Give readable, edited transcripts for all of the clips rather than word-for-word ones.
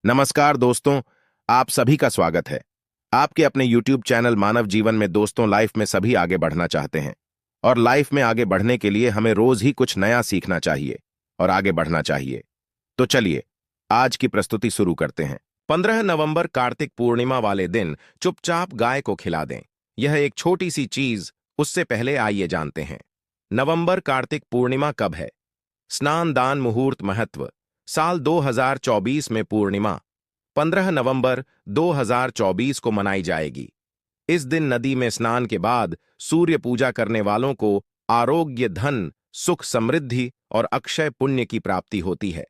नमस्कार दोस्तों, आप सभी का स्वागत है। आपके अपने YouTube चैनल मानव जीवन में दोस्तों लाइफ में सभी आगे बढ़ना चाहते हैं और लाइफ में आगे बढ़ने के लिए हमें रोज ही कुछ नया सीखना चाहिए और आगे बढ़ना चाहिए। तो चलिए आज की प्रस्तुति शुरू करते हैं। 15 नवंबर कार्तिक पूर्णिमा वाले दिन चुपचाप गाय को खिला दें। यह एक छोटी सी चीज, उससे पहले आइए जानते हैं नवंबर कार्तिक पूर्णिमा कब है। स्नान दान मुहूर्त महत्व। साल 2024 में पूर्णिमा 15 नवंबर 2024 को मनाई जाएगी। इस दिन नदी में स्नान के बाद सूर्य पूजा करने वालों को आरोग्य, धन, सुख, समृद्धि और अक्षय पुण्य की प्राप्ति होती है।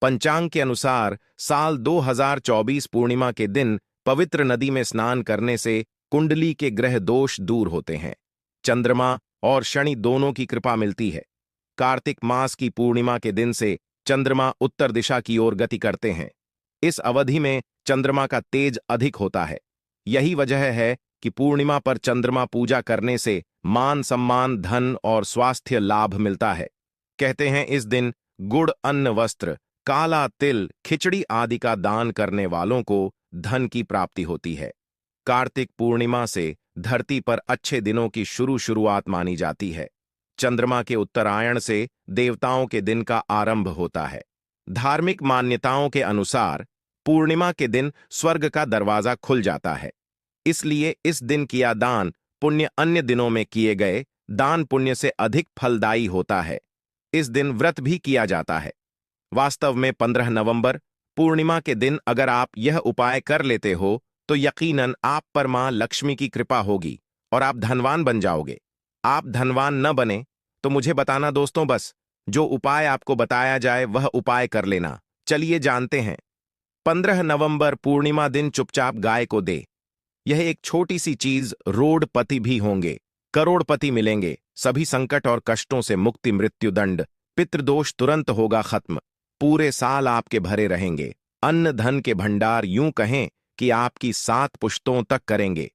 पंचांग के अनुसार साल 2024 पूर्णिमा के दिन पवित्र नदी में स्नान करने से कुंडली के ग्रह दोष दूर होते हैं। चंद्रमा और शनि दोनों की कृपा मिलती है। कार्तिक मास की पूर्णिमा के दिन से चंद्रमा उत्तर दिशा की ओर गति करते हैं। इस अवधि में चंद्रमा का तेज अधिक होता है। यही वजह है कि पूर्णिमा पर चंद्रमा पूजा करने से मान सम्मान, धन और स्वास्थ्य लाभ मिलता है। कहते हैं इस दिन गुड़, अन्न, वस्त्र, काला तिल, खिचड़ी आदि का दान करने वालों को धन की प्राप्ति होती है। कार्तिक पूर्णिमा से धरती पर अच्छे दिनों की शुरुआत मानी जाती है। चंद्रमा के उत्तरायण से देवताओं के दिन का आरंभ होता है। धार्मिक मान्यताओं के अनुसार पूर्णिमा के दिन स्वर्ग का दरवाजा खुल जाता है। इसलिए इस दिन किया दान पुण्य अन्य दिनों में किए गए दान पुण्य से अधिक फलदायी होता है। इस दिन व्रत भी किया जाता है। वास्तव में 15 नवंबर पूर्णिमा के दिन अगर आप यह उपाय कर लेते हो तो यकीनन आप पर मां लक्ष्मी की कृपा होगी और आप धनवान बन जाओगे। आप धनवान न बने तो मुझे बताना दोस्तों, बस जो उपाय आपको बताया जाए वह उपाय कर लेना। चलिए जानते हैं। 15 नवंबर पूर्णिमा दिन चुपचाप गाय को दे। यह एक छोटी सी चीज, रोडपति भी होंगे, करोड़पति मिलेंगे, सभी संकट और कष्टों से मुक्ति, मृत्युदंड, पितृदोष तुरंत होगा खत्म, पूरे साल आपके भरे रहेंगे, अन्न धन के भंडार यूं कहें कि आपकी 7 पुश्तों तक करेंगे।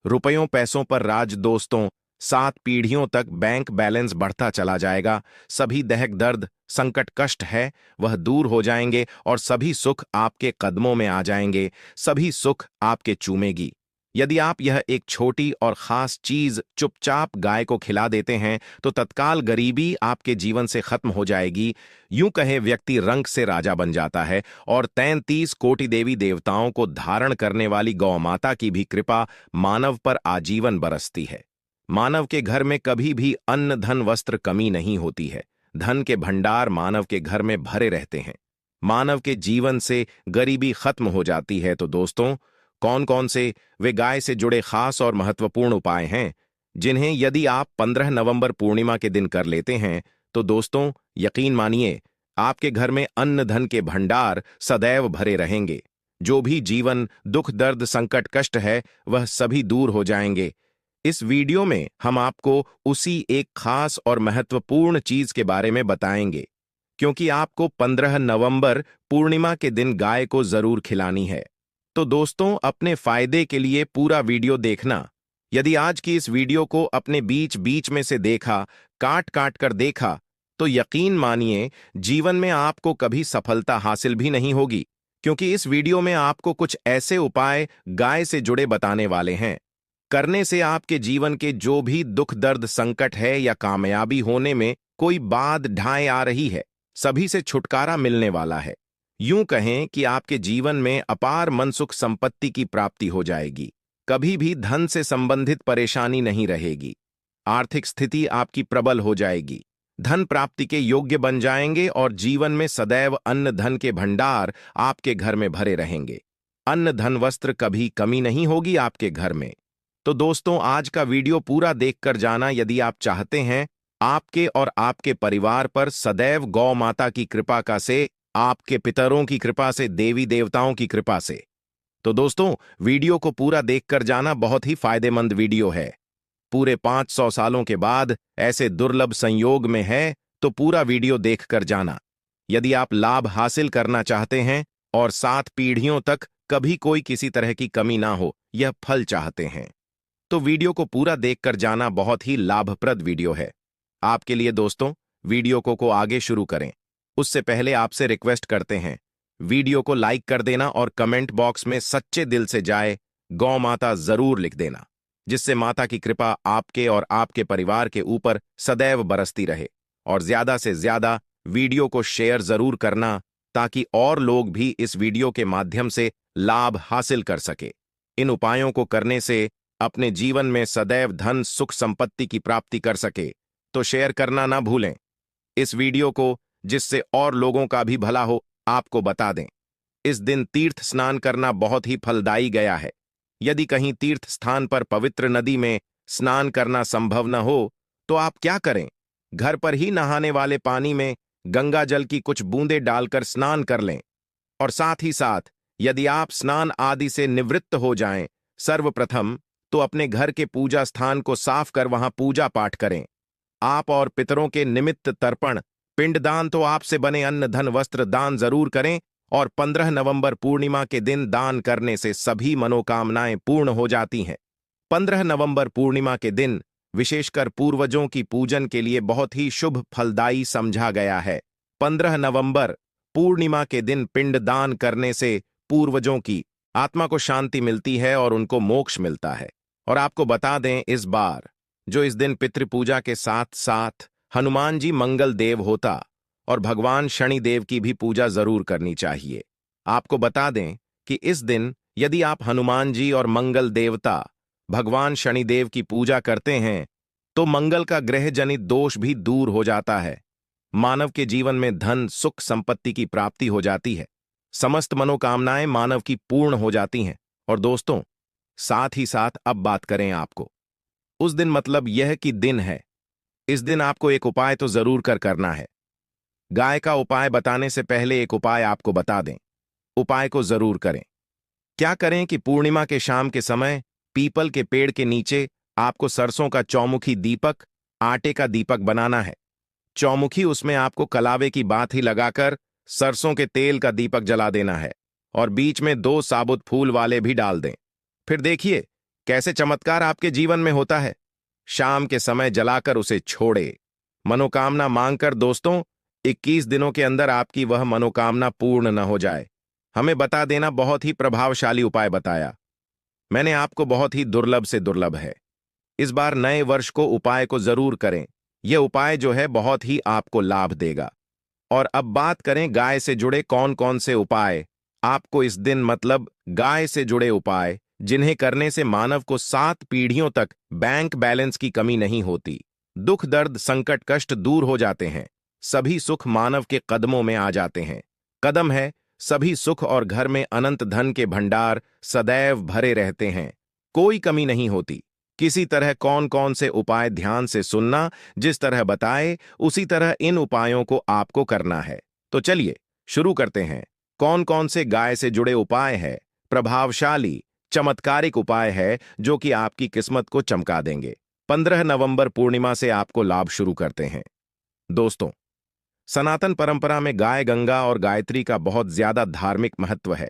रुपयों पैसों पर राज दोस्तों, 7 पीढ़ियों तक बैंक बैलेंस बढ़ता चला जाएगा। सभी दहक दर्द, संकट, कष्ट है वह दूर हो जाएंगे और सभी सुख आपके कदमों में आ जाएंगे, सभी सुख आपके चूमेगी। यदि आप यह एक छोटी और खास चीज चुपचाप गाय को खिला देते हैं तो तत्काल गरीबी आपके जीवन से खत्म हो जाएगी। यूं कहे व्यक्ति रंग से राजा बन जाता है और 33 कोटि देवी देवताओं को धारण करने वाली गौ माता की भी कृपा मानव पर आजीवन बरसती है। मानव के घर में कभी भी अन्न, धन, वस्त्र कमी नहीं होती है। धन के भंडार मानव के घर में भरे रहते हैं। मानव के जीवन से गरीबी खत्म हो जाती है। तो दोस्तों, कौन कौन से वे गाय से जुड़े खास और महत्वपूर्ण उपाय हैं जिन्हें यदि आप 15 नवंबर पूर्णिमा के दिन कर लेते हैं तो दोस्तों यकीन मानिए आपके घर में अन्न धन के भंडार सदैव भरे रहेंगे। जो भी जीवन दुख, दर्द, संकट, कष्ट है वह सभी दूर हो जाएंगे। इस वीडियो में हम आपको उसी एक खास और महत्वपूर्ण चीज के बारे में बताएंगे, क्योंकि आपको 15 नवंबर पूर्णिमा के दिन गाय को जरूर खिलानी है। तो दोस्तों, अपने फायदे के लिए पूरा वीडियो देखना। यदि आज की इस वीडियो को अपने बीच बीच में से देखा, काट काट कर देखा, तो यकीन मानिए जीवन में आपको कभी सफलता हासिल भी नहीं होगी, क्योंकि इस वीडियो में आपको कुछ ऐसे उपाय गाय से जुड़े बताने वाले हैं। करने से आपके जीवन के जो भी दुख, दर्द, संकट है या कामयाबी होने में कोई बाध ढाए आ रही है, सभी से छुटकारा मिलने वाला है। यूं कहें कि आपके जीवन में अपार मनसुख संपत्ति की प्राप्ति हो जाएगी। कभी भी धन से संबंधित परेशानी नहीं रहेगी। आर्थिक स्थिति आपकी प्रबल हो जाएगी। धन प्राप्ति के योग्य बन जाएंगे और जीवन में सदैव अन्न धन के भंडार आपके घर में भरे रहेंगे। अन्न धन वस्त्र कभी कमी नहीं होगी आपके घर में। तो दोस्तों, आज का वीडियो पूरा देखकर जाना यदि आप चाहते हैं आपके और आपके परिवार पर सदैव गौ माता की कृपा का से, आपके पितरों की कृपा से, देवी देवताओं की कृपा से। तो दोस्तों, वीडियो को पूरा देखकर जाना, बहुत ही फायदेमंद वीडियो है। पूरे 500 सालों के बाद ऐसे दुर्लभ संयोग में है तो पूरा वीडियो देखकर जाना। यदि आप लाभ हासिल करना चाहते हैं और 7 पीढ़ियों तक कभी कोई किसी तरह की कमी ना हो, यह फल चाहते हैं, तो वीडियो को पूरा देखकर जाना बहुत ही लाभप्रद वीडियो है आपके लिए। दोस्तों, वीडियो को आगे शुरू करें उससे पहले आपसे रिक्वेस्ट करते हैं, वीडियो को लाइक कर देना और कमेंट बॉक्स में सच्चे दिल से जाए गौ माता जरूर लिख देना, जिससे माता की कृपा आपके और आपके परिवार के ऊपर सदैव बरसती रहे। और ज्यादा से ज्यादा वीडियो को शेयर जरूर करना ताकि और लोग भी इस वीडियो के माध्यम से लाभ हासिल कर सके। इन उपायों को करने से अपने जीवन में सदैव धन सुख संपत्ति की प्राप्ति कर सके तो शेयर करना ना भूलें इस वीडियो को, जिससे और लोगों का भी भला हो। आपको बता दें, इस दिन तीर्थ स्नान करना बहुत ही फलदायी गया है। यदि कहीं तीर्थ स्थान पर पवित्र नदी में स्नान करना संभव न हो तो आप क्या करें, घर पर ही नहाने वाले पानी में गंगा जल की कुछ बूंदें डालकर स्नान कर लें। और साथ ही साथ यदि आप स्नान आदि से निवृत्त हो जाएं, सर्वप्रथम तो अपने घर के पूजा स्थान को साफ कर वहां पूजा पाठ करें। आप और पितरों के निमित्त तर्पण, पिंडदान तो आपसे बने अन्न धन वस्त्र दान जरूर करें। और 15 नवंबर पूर्णिमा के दिन दान करने से सभी मनोकामनाएं पूर्ण हो जाती हैं। 15 नवंबर पूर्णिमा के दिन विशेषकर पूर्वजों की पूजन के लिए बहुत ही शुभ फलदायी समझा गया है। 15 नवंबर पूर्णिमा के दिन पिंडदान करने से पूर्वजों की आत्मा को शांति मिलती है और उनको मोक्ष मिलता है। और आपको बता दें, इस बार जो इस दिन पितृपूजा के साथ साथ हनुमान जी मंगल देव होता और भगवान शनिदेव की भी पूजा जरूर करनी चाहिए। आपको बता दें कि इस दिन यदि आप हनुमान जी और मंगल देवता भगवान शनिदेव की पूजा करते हैं तो मंगल का ग्रह जनित दोष भी दूर हो जाता है। मानव के जीवन में धन सुख संपत्ति की प्राप्ति हो जाती है। समस्त मनोकामनाएं मानव की पूर्ण हो जाती हैं। और दोस्तों, साथ ही साथ अब बात करें आपको उस दिन, मतलब यह कि दिन है, इस दिन आपको एक उपाय तो जरूर करना है। गाय का उपाय बताने से पहले एक उपाय आपको बता दें, उपाय को जरूर करें। क्या करें कि पूर्णिमा के शाम के समय पीपल के पेड़ के नीचे आपको सरसों का चौमुखी दीपक, आटे का दीपक बनाना है। चौमुखी, उसमें आपको कलावे की बात ही लगाकर सरसों के तेल का दीपक जला देना है और बीच में 2 साबुत फूल वाले भी डाल दें। फिर देखिए कैसे चमत्कार आपके जीवन में होता है। शाम के समय जलाकर उसे छोड़े, मनोकामना मांगकर दोस्तों 21 दिनों के अंदर आपकी वह मनोकामना पूर्ण न हो जाए। हमें बता देना, बहुत ही प्रभावशाली उपाय बताया मैंने आपको, बहुत ही दुर्लभ से दुर्लभ है। इस बार नए वर्ष को उपाय को जरूर करें। यह उपाय जो है बहुत ही आपको लाभ देगा। और अब बात करें गाय से जुड़े कौन कौन से उपाय आपको इस दिन, मतलब गाय से जुड़े उपाय जिन्हें करने से मानव को 7 पीढ़ियों तक बैंक बैलेंस की कमी नहीं होती, दुख दर्द संकट कष्ट दूर हो जाते हैं, सभी सुख मानव के कदमों में आ जाते हैं। कदम है सभी सुख और घर में अनंत धन के भंडार सदैव भरे रहते हैं, कोई कमी नहीं होती। किसी तरह कौन कौन से उपाय ध्यान से सुनना, जिस तरह बताए उसी तरह इन उपायों को आपको करना है। तो चलिए शुरू करते हैं। कौन कौन से गाय से जुड़े उपाय है, प्रभावशाली चमत्कारिक उपाय है जो कि आपकी किस्मत को चमका देंगे। 15 नवंबर पूर्णिमा से आपको लाभ शुरू करते हैं। दोस्तों, सनातन परंपरा में गाय गंगा और गायत्री का बहुत ज्यादा धार्मिक महत्व है।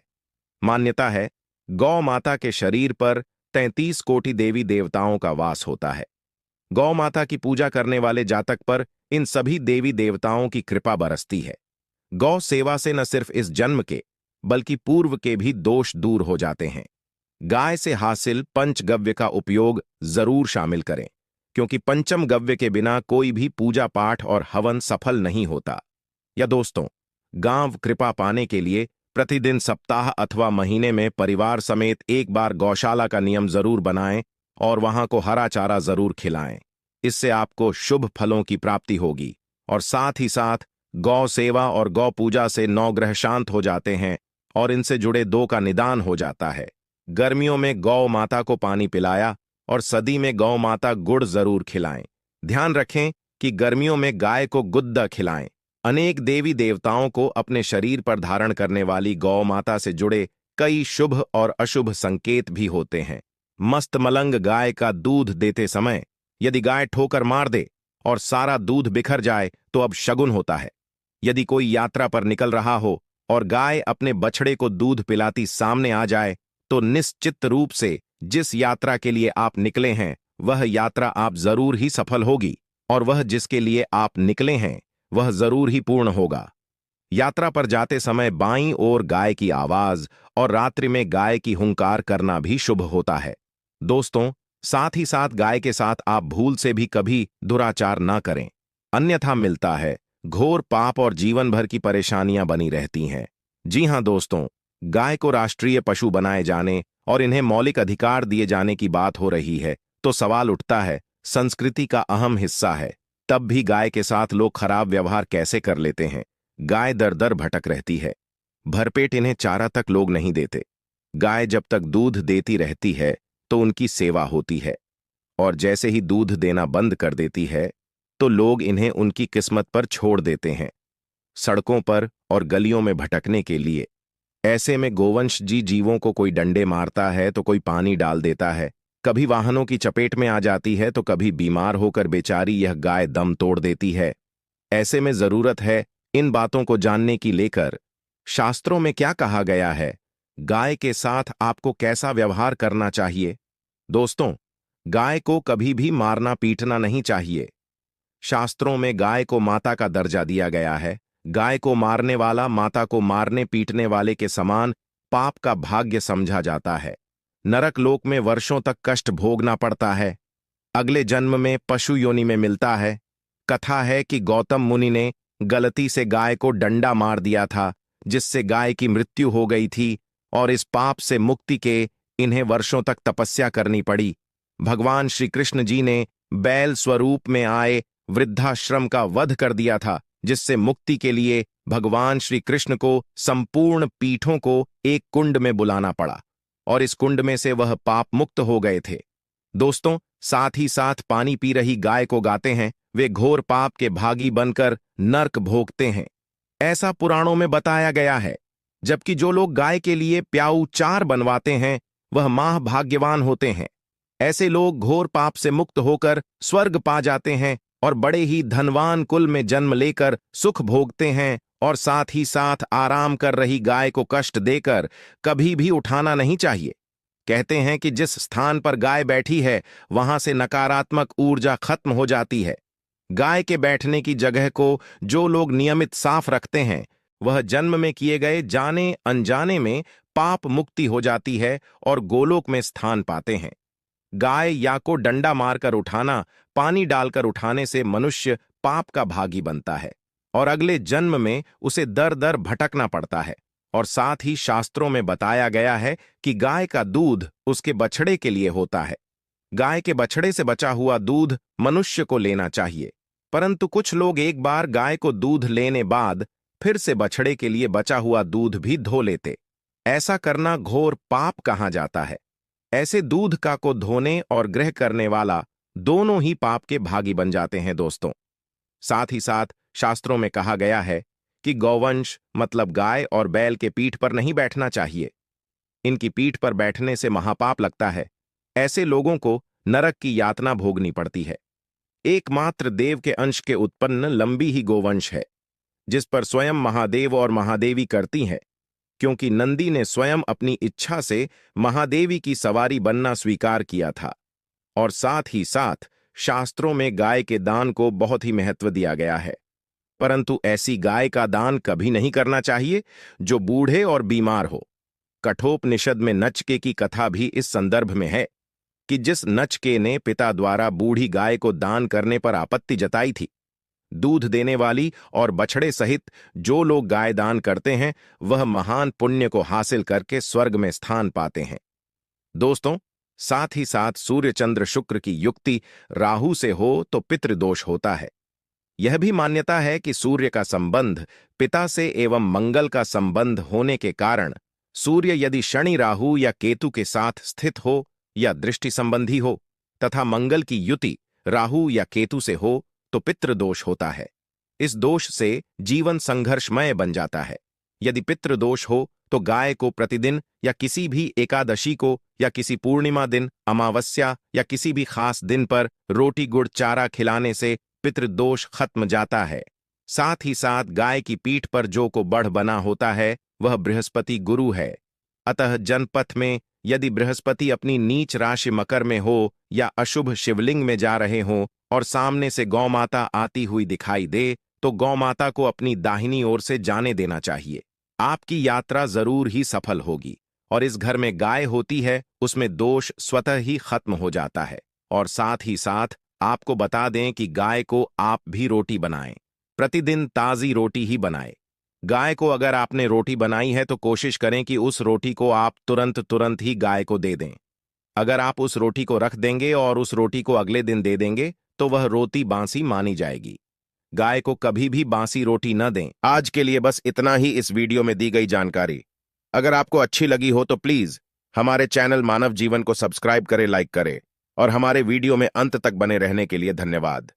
मान्यता है गौ माता के शरीर पर 33 कोटि देवी देवताओं का वास होता है। गौ माता की पूजा करने वाले जातक पर इन सभी देवी देवताओं की कृपा बरसती है। गौ सेवा से न सिर्फ इस जन्म के बल्कि पूर्व के भी दोष दूर हो जाते हैं। गाय से हासिल पंचगव्य का उपयोग जरूर शामिल करें, क्योंकि पंचम गव्य के बिना कोई भी पूजा पाठ और हवन सफल नहीं होता। या दोस्तों, गांव कृपा पाने के लिए प्रतिदिन सप्ताह अथवा महीने में परिवार समेत एक बार गौशाला का नियम जरूर बनाएं और वहां को हरा चारा जरूर खिलाएं। इससे आपको शुभ फलों की प्राप्ति होगी। और साथ ही साथ गौ सेवा और गौ पूजा से 9 ग्रह शांत हो जाते हैं और इनसे जुड़े 2 का निदान हो जाता है। गर्मियों में गौ माता को पानी पिलाया और सदी में गौ माता गुड़ जरूर खिलाएं। ध्यान रखें कि गर्मियों में गाय को गुद्दा खिलाएं। अनेक देवी देवताओं को अपने शरीर पर धारण करने वाली गौ माता से जुड़े कई शुभ और अशुभ संकेत भी होते हैं। मस्त मलंग गाय का दूध देते समय यदि गाय ठोकर मार दे और सारा दूध बिखर जाए तो अब शगुन होता है। यदि कोई यात्रा पर निकल रहा हो और गाय अपने बछड़े को दूध पिलाती सामने आ जाए तो निश्चित रूप से जिस यात्रा के लिए आप निकले हैं वह यात्रा आप जरूर ही सफल होगी और वह जिसके लिए आप निकले हैं वह जरूर ही पूर्ण होगा। यात्रा पर जाते समय बाईं ओर गाय की आवाज और रात्रि में गाय की हुंकार करना भी शुभ होता है। दोस्तों, साथ ही साथ गाय के साथ आप भूल से भी कभी दुराचार ना करें, अन्यथा मिलता है घोर पाप और जीवन भर की परेशानियां बनी रहती हैं। जी हां दोस्तों, गाय को राष्ट्रीय पशु बनाए जाने और इन्हें मौलिक अधिकार दिए जाने की बात हो रही है तो सवाल उठता है, संस्कृति का अहम हिस्सा है, तब भी गाय के साथ लोग खराब व्यवहार कैसे कर लेते हैं। गाय दर दर भटक रहती है, भरपेट इन्हें चारा तक लोग नहीं देते। गाय जब तक दूध देती रहती है तो उनकी सेवा होती है, और जैसे ही दूध देना बंद कर देती है तो लोग इन्हें उनकी किस्मत पर छोड़ देते हैं, सड़कों पर और गलियों में भटकने के लिए। ऐसे में गोवंश जी जीवों को कोई डंडे मारता है तो कोई पानी डाल देता है, कभी वाहनों की चपेट में आ जाती है तो कभी बीमार होकर बेचारी यह गाय दम तोड़ देती है। ऐसे में जरूरत है इन बातों को जानने की लेकर शास्त्रों में क्या कहा गया है, गाय के साथ आपको कैसा व्यवहार करना चाहिए। दोस्तों, गाय को कभी भी मारना पीटना नहीं चाहिए। शास्त्रों में गाय को माता का दर्जा दिया गया है। गाय को मारने वाला माता को मारने पीटने वाले के समान पाप का भाग्य समझा जाता है। नरक लोक में वर्षों तक कष्ट भोगना पड़ता है, अगले जन्म में पशु योनि में मिलता है। कथा है कि गौतम मुनि ने गलती से गाय को डंडा मार दिया था, जिससे गाय की मृत्यु हो गई थी, और इस पाप से मुक्ति के इन्हें वर्षों तक तपस्या करनी पड़ी। भगवान श्री कृष्ण जी ने बैल स्वरूप में आए वृद्धाश्रम का वध कर दिया था, जिससे मुक्ति के लिए भगवान श्री कृष्ण को संपूर्ण पीठों को एक कुंड में बुलाना पड़ा, और इस कुंड में से वह पाप मुक्त हो गए थे। दोस्तों, साथ ही साथ पानी पी रही गाय को गाते हैं, वे घोर पाप के भागी बनकर नर्क भोगते हैं, ऐसा पुराणों में बताया गया है। जबकि जो लोग गाय के लिए प्याऊ चार बनवाते हैं वह माह भाग्यवान होते हैं। ऐसे लोग घोर पाप से मुक्त होकर स्वर्ग पा जाते हैं और बड़े ही धनवान कुल में जन्म लेकर सुख भोगते हैं, और साथ ही साथ आराम कर रही गाय को कष्ट देकर कभी भी उठाना नहीं चाहिए। कहते हैं कि जिस स्थान पर गाय बैठी है वहां से नकारात्मक ऊर्जा खत्म हो जाती है। गाय के बैठने की जगह को जो लोग नियमित साफ रखते हैं वह जन्म में किए गए जाने अनजाने में पाप मुक्ति हो जाती है और गोलोक में स्थान पाते हैं। गाय या को डंडा मारकर उठाना, पानी डालकर उठाने से मनुष्य पाप का भागी बनता है और अगले जन्म में उसे दर दर भटकना पड़ता है। और साथ ही शास्त्रों में बताया गया है कि गाय का दूध उसके बछड़े के लिए होता है। गाय के बछड़े से बचा हुआ दूध मनुष्य को लेना चाहिए, परंतु कुछ लोग एक बार गाय को दूध लेने बाद फिर से बछड़े के लिए बचा हुआ दूध भी धो लेते। ऐसा करना घोर पाप कहा जाता है। ऐसे दूध का को धोने और ग्रह करने वाला दोनों ही पाप के भागी बन जाते हैं। दोस्तों, साथ ही साथ शास्त्रों में कहा गया है कि गौवंश मतलब गाय और बैल के पीठ पर नहीं बैठना चाहिए। इनकी पीठ पर बैठने से महापाप लगता है। ऐसे लोगों को नरक की यातना भोगनी पड़ती है। एकमात्र देव के अंश के उत्पन्न लंबी ही गोवंश है, जिस पर स्वयं महादेव और महादेवी करती हैं, क्योंकि नंदी ने स्वयं अपनी इच्छा से महादेवी की सवारी बनना स्वीकार किया था। और साथ ही साथ शास्त्रों में गाय के दान को बहुत ही महत्व दिया गया है, परंतु ऐसी गाय का दान कभी नहीं करना चाहिए जो बूढ़े और बीमार हो। कठोपनिषद में नचके की कथा भी इस संदर्भ में है कि जिस नचके ने पिता द्वारा बूढ़ी गाय को दान करने पर आपत्ति जताई थी। दूध देने वाली और बछड़े सहित जो लोग गाय दान करते हैं वह महान पुण्य को हासिल करके स्वर्ग में स्थान पाते हैं। दोस्तों, साथ ही साथ सूर्य चंद्र शुक्र की युक्ति राहु से हो तो पितृदोष होता है। यह भी मान्यता है कि सूर्य का संबंध पिता से एवं मंगल का संबंध होने के कारण सूर्य यदि शनि राहु या केतु के साथ स्थित हो या दृष्टि संबंधी हो तथा मंगल की युति राहु या केतु से हो तो पितृदोष होता है। इस दोष से जीवन संघर्षमय बन जाता है। यदि पितृदोष हो तो गाय को प्रतिदिन या किसी भी एकादशी को या किसी पूर्णिमा दिन, अमावस्या या किसी भी खास दिन पर रोटी गुड़ चारा खिलाने से पितृदोष खत्म जाता है। साथ ही साथ गाय की पीठ पर जो को बढ़ बना होता है वह बृहस्पति गुरु है। अतः जनपथ में यदि बृहस्पति अपनी नीच राशि मकर में हो या अशुभ शिवलिंग में जा रहे हों और सामने से गौ माता आती हुई दिखाई दे तो गौ माता को अपनी दाहिनी ओर से जाने देना चाहिए। आपकी यात्रा जरूर ही सफल होगी और इस घर में गाय होती है उसमें दोष स्वतः ही खत्म हो जाता है। और साथ ही साथ आपको बता दें कि गाय को आप भी रोटी बनाएं, प्रतिदिन ताज़ी रोटी ही बनाएं। गाय को अगर आपने रोटी बनाई है तो कोशिश करें कि उस रोटी को आप तुरंत ही गाय को दे दें। अगर आप उस रोटी को रख देंगे और उस रोटी को अगले दिन दे देंगे तो वह रोटी बासी मानी जाएगी। गाय को कभी भी बासी रोटी न दें। आज के लिए बस इतना ही इस वीडियो में दी गई जानकारी। अगर आपको अच्छी लगी हो तो प्लीज हमारे चैनल मानव जीवन को सब्सक्राइब करें, लाइक करें और हमारे वीडियो में अंत तक बने रहने के लिए धन्यवाद।